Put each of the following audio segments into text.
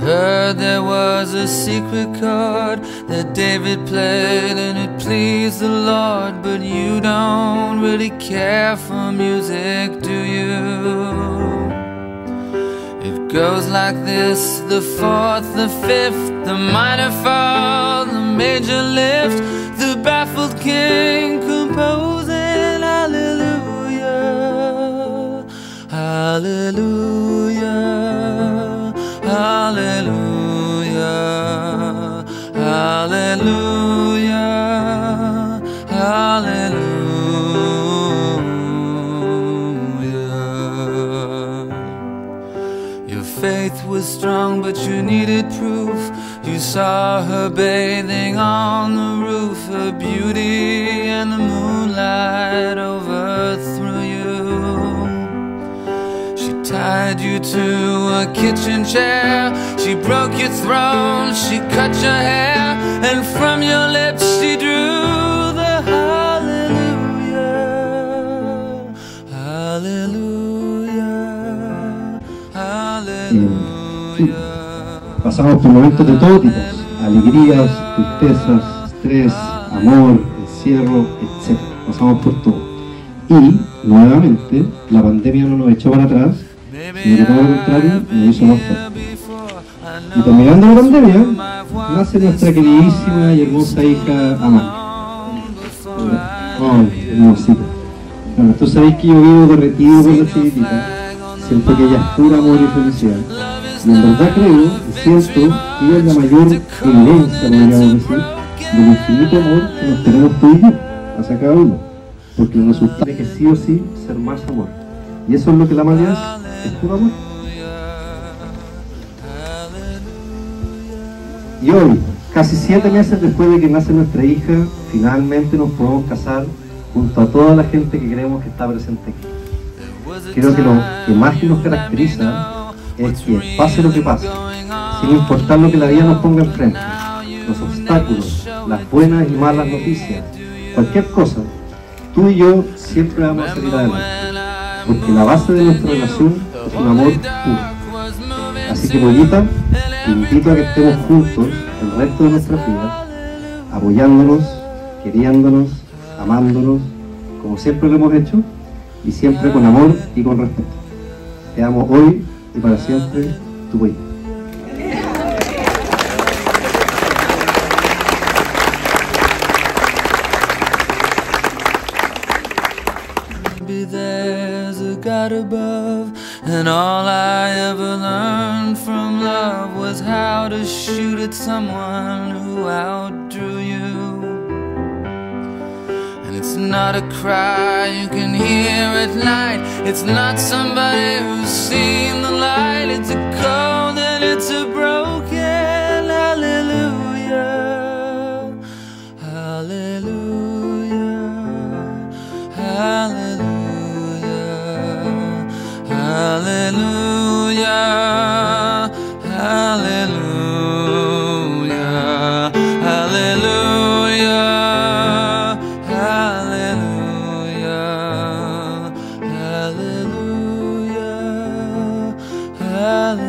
heard there was a secret chord that David played and it pleased the Lord. But you don't really care for music, do you? It goes like this: the fourth, the fifth, the minor fall, the major lift, the baffled king composing hallelujah, hallelujah, hallelujah, hallelujah, hallelujah. Your faith was strong, but you needed proof. You saw her bathing on the roof, her beauty and the moonlight overthrew you. She tied you to a kitchen chair, she broke your throne, she cut your hair, and from your lips she drew the hallelujah, hallelujah, hallelujah. Pasamos por momentos de todo tipo, alegrías, tristezas, estrés, amor, encierro, etc. Pasamos por todo. Y, nuevamente, la pandemia no nos echó para atrás, sino que todo lo contrario, nos hizo más fuertes. Y terminando la pandemia, nace nuestra queridísima y hermosa hija Amanda. ¡Ay, hermosita! Bueno, tú sabéis que yo vivo derretido por la chiquitita, siento que ella es puro amor y felicidad. Y en verdad creo y siento que ella es la mayor evidencia, podríamos decir, del infinito amor que nos tenemos tú y yo, hacia cada uno. Porque el resultado es que sí o sí ser más amor. Y eso es lo que la Matías es puro amor. Y hoy, casi 7 meses después de que nace nuestra hija, finalmente nos podemos casar junto a toda la gente que creemos que está presente aquí. Creo que lo que más nos caracteriza es que pase lo que pase, sin importar lo que la vida nos ponga enfrente, los obstáculos, las buenas y malas noticias, cualquier cosa, tú y yo siempre vamos a salir adelante, porque la base de nuestra relación es un amor puro. Así que, Bollita, te invito a que estemos juntos el resto de nuestras vidas, apoyándonos, queriéndonos, amándonos, como siempre lo hemos hecho, y siempre con amor y con respeto. Te amo hoy y para siempre, tu Bollita. There's a God above, and all I ever learned from love was how to shoot at someone who outdrew you. And it's not a cry you can hear at night, it's not somebody who's seen the light, it's a cold and it's a broken hallelujah, hallelujah, hallelujah. Hallelujah, hallelujah, hallelujah, hallelujah, hallelujah, hallelujah.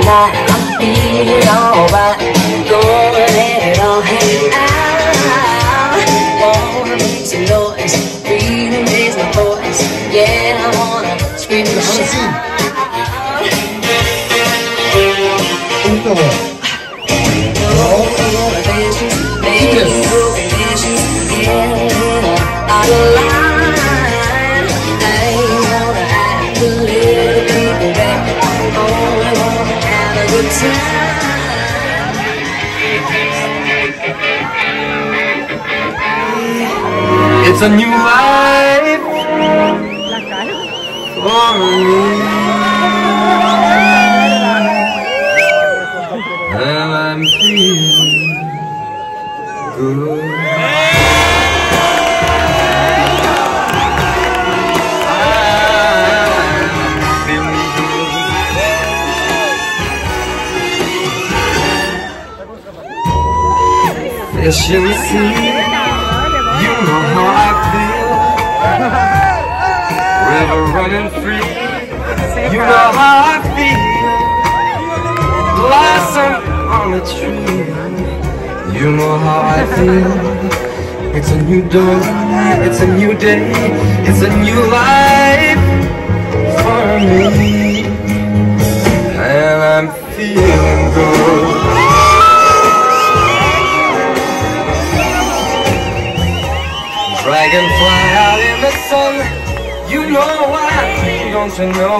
tonight. I'm feeling alright, gonna let it all hang out. Wanna make some noise, freedom is my voice. Yeah, I wanna scream and shout. Out of line, I ain't gonna have to live people back. Only wanna have a good time. It's a new life for me, and I'm feeling good. Efficiency, you know how I feel. River running free, you know how I feel. Blossom on the tree, you know how I feel. It's a new dawn, it's a new day, it's a new life for me, and I'm feeling good. Dragonfly out in the sun, you know why, don't you know?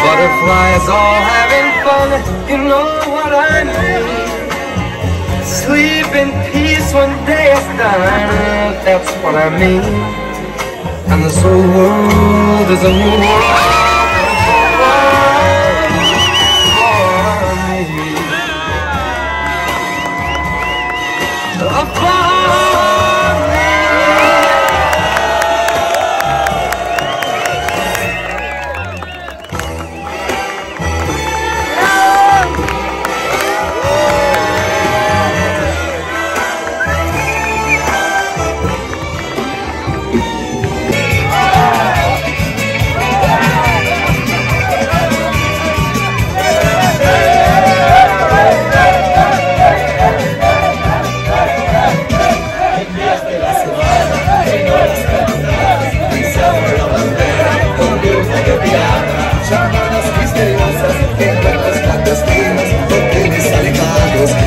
Butterflies all having fun, you know what I mean. Sleep in peace when day is done, that's what I mean. And this whole world is a new world for me.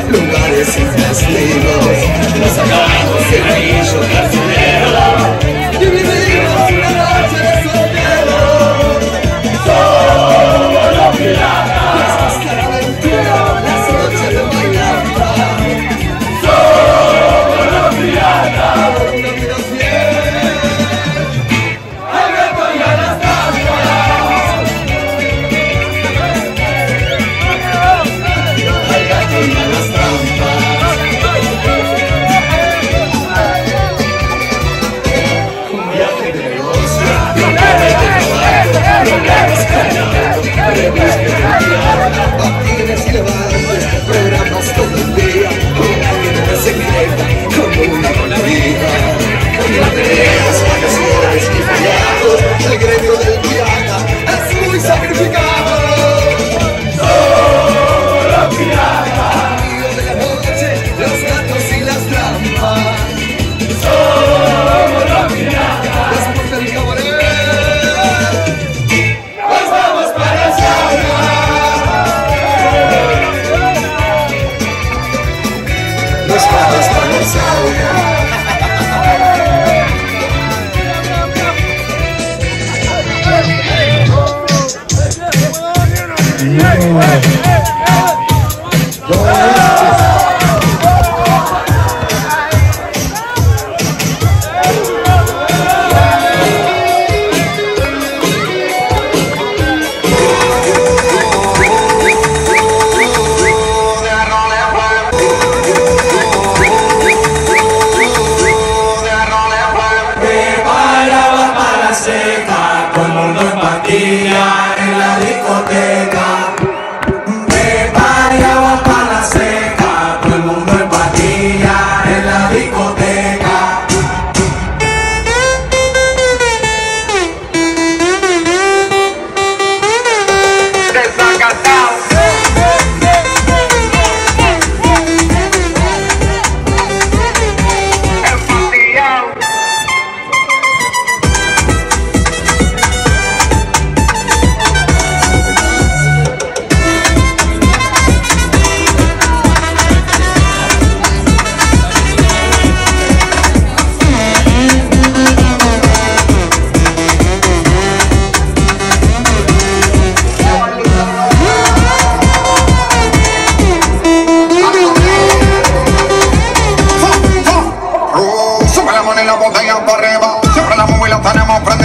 Lugares inaccesibles, nos acabamos el anillo brasileño y vivimos una noche de soltero. Somos los piratas, nuestras caraventuras, las noches de bailanta. Somos los piratas, una vida fiel, al reto y a las trampas. Al gato y a las trampas. Patines y levantes, programas todo el día, una vida secreta, como una rolita. Banderas, vacaciones y feriados, el gremio del pirata es muy sacrificado. Somos los piratas, amigo de la noche, los gatos y las trampas. Somos los piratas, después del cabaret. Desacatado. y la botella para arriba. Siempre la móvil la tenemos prendida.